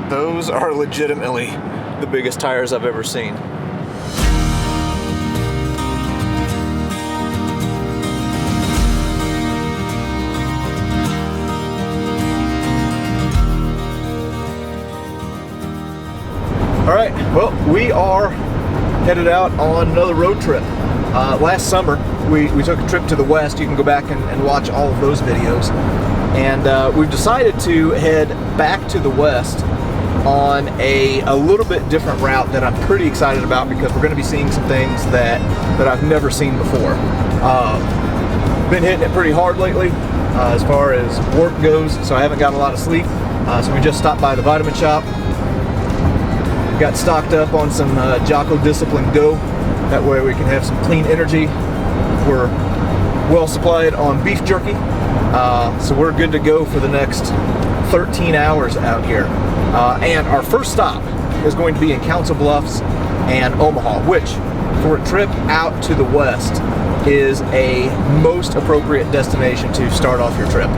Those are legitimately the biggest tires I've ever seen. All right, well, we are headed out on another road trip. Last summer, we took a trip to the west. You can go back and watch all of those videos. And we've decided to head back to the west on a little bit different route that I'm pretty excited about, because we're going to be seeing some things that I've never seen before. Been hitting it pretty hard lately as far as work goes, so I haven't got a lot of sleep. So we just stopped by the vitamin shop. Got stocked up on some Jocko Discipline Go. That way we can have some clean energy. We're well supplied on beef jerky. So we're good to go for the next 13 hours out here. And our first stop is going to be in Council Bluffs and Omaha, which for a trip out to the west is a most appropriate destination to start off your trip.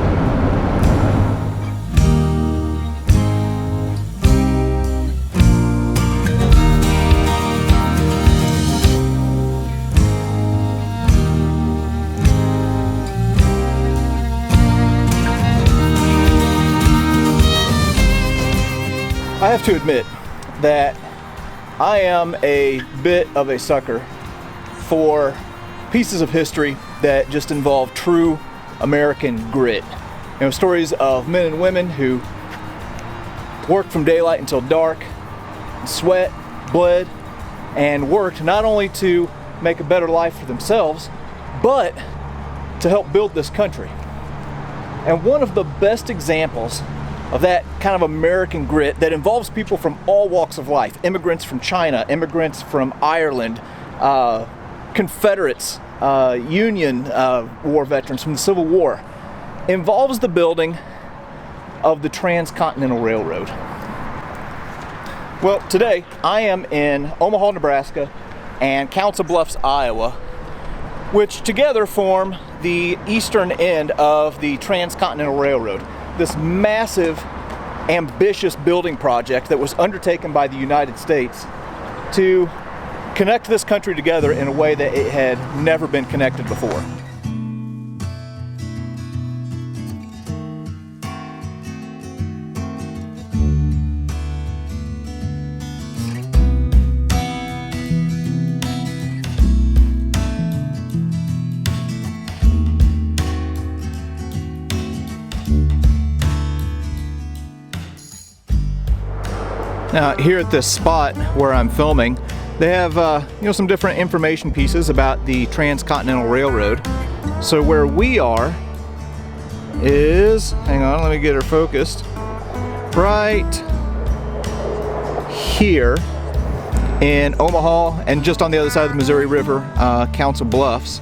I have to admit that I am a bit of a sucker for pieces of history that just involve true American grit. You know, stories of men and women who worked from daylight until dark, sweat, bled, and worked not only to make a better life for themselves, but to help build this country. And one of the best examples of that kind of American grit that involves people from all walks of life, immigrants from China, immigrants from Ireland, Confederates, Union war veterans from the Civil War, involves the building of the Transcontinental Railroad. Well, today I am in Omaha, Nebraska and Council Bluffs, Iowa, which together form the eastern end of the Transcontinental Railroad. This massive, ambitious building project that was undertaken by the United States to connect this country together in a way that it had never been connected before. Now, here at this spot where I'm filming, they have some different information pieces about the Transcontinental Railroad. So where we are is, hang on, let me get her focused, right here in Omaha and just on the other side of the Missouri River, Council Bluffs.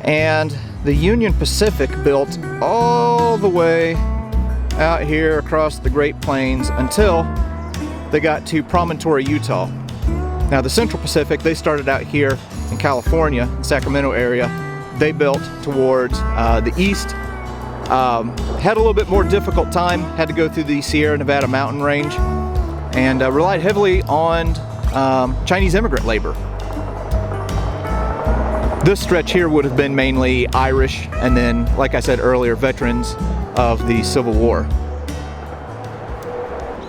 And the Union Pacific built all the way out here across the Great Plains until they got to Promontory, Utah. Now the Central Pacific, they started out here in California, Sacramento area. They built towards the east. Had a little bit more difficult time, had to go through the Sierra Nevada mountain range, and relied heavily on Chinese immigrant labor. This stretch here would have been mainly Irish, and then, like I said earlier, veterans of the Civil War.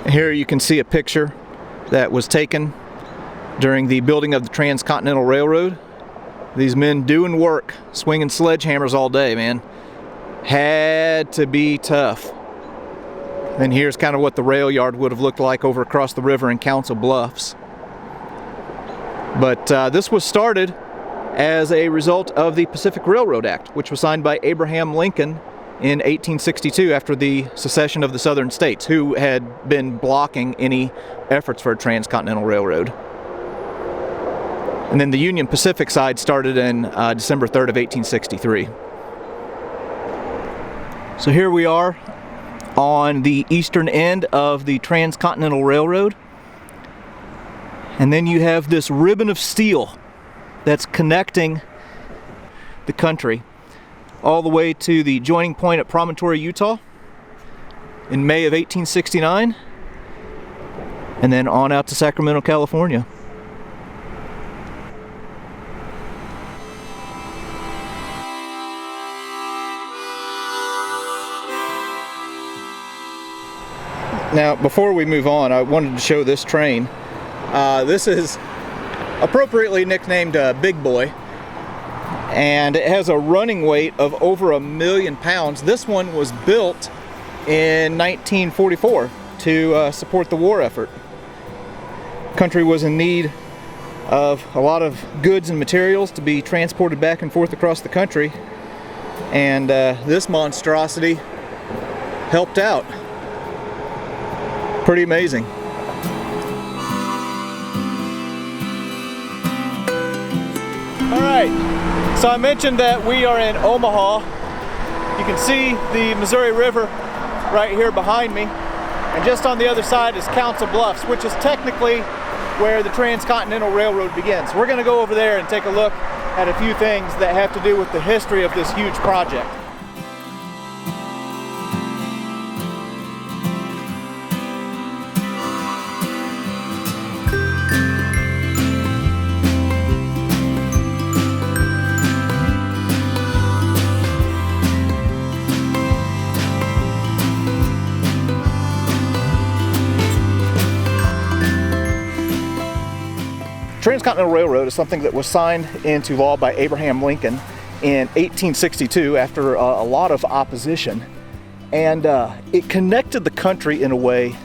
Here you can see a picture that was taken during the building of the Transcontinental Railroad. These men doing work, swinging sledgehammers all day, man. Had to be tough. And here's kind of what the rail yard would have looked like over across the river in Council Bluffs. But this was started as a result of the Pacific Railroad Act, which was signed by Abraham Lincoln in 1862 after the secession of the southern states, who had been blocking any efforts for a transcontinental railroad. And then the Union Pacific side started in December 3rd of 1863. So here we are on the eastern end of the Transcontinental Railroad. And then you have this ribbon of steel that's connecting the country all the way to the joining point at Promontory, Utah in May of 1869. and then on out to Sacramento, California. Now, before we move on, I wanted to show this train. This is appropriately nicknamed Big Boy, and it has a running weight of over 1 million pounds. This one was built in 1944 to support the war effort. Country was in need of a lot of goods and materials to be transported back and forth across the country, and this monstrosity helped out. Pretty amazing. Alright, so I mentioned that we are in Omaha. You can see the Missouri River right here behind me, and just on the other side is Council Bluffs, which is technically where the Transcontinental Railroad begins. We're going to go over there and take a look at a few things that have to do with the history of this huge project. Transcontinental Railroad is something that was signed into law by Abraham Lincoln in 1862 after a lot of opposition, and it connected the country in a way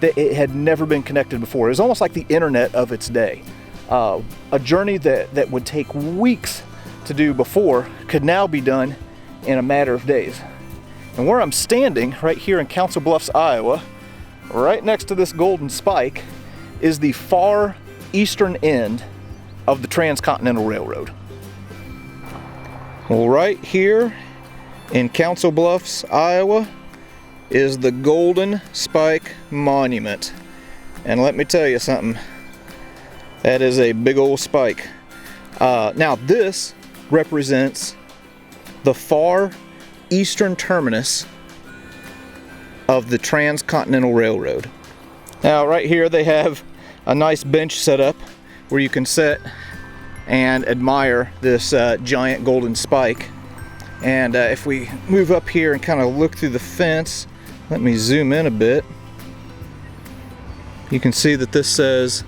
that it had never been connected before. It was almost like the internet of its day. A journey that would take weeks to do before could now be done in a matter of days. And where I'm standing right here in Council Bluffs, Iowa, right next to this golden spike, is the far eastern end of the Transcontinental Railroad. Well, right here in Council Bluffs, Iowa, is the Golden Spike Monument. And let me tell you something, that is a big old spike. Now this represents the far eastern terminus of the Transcontinental Railroad. Now right here they have a nice bench set up where you can sit and admire this giant golden spike. And if we move up here and kind of look through the fence, let me zoom in a bit, you can see that this says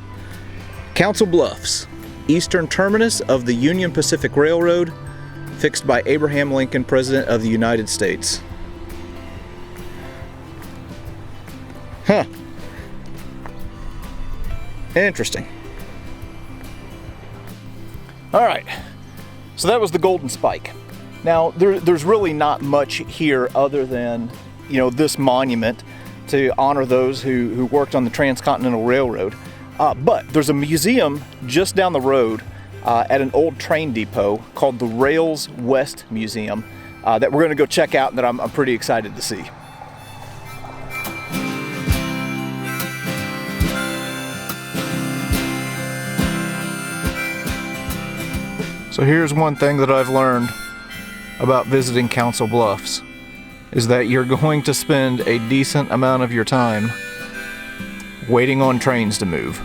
Council Bluffs, eastern terminus of the Union Pacific Railroad, fixed by Abraham Lincoln, President of the United States. Huh. Interesting. All right, so that was the Golden Spike. Now, there's really not much here other than, you know, this monument to honor those who worked on the Transcontinental Railroad. But there's a museum just down the road at an old train depot called the Rails West Museum that we're going to go check out and that I'm pretty excited to see. So here's one thing that I've learned about visiting Council Bluffs, is that you're going to spend a decent amount of your time waiting on trains to move.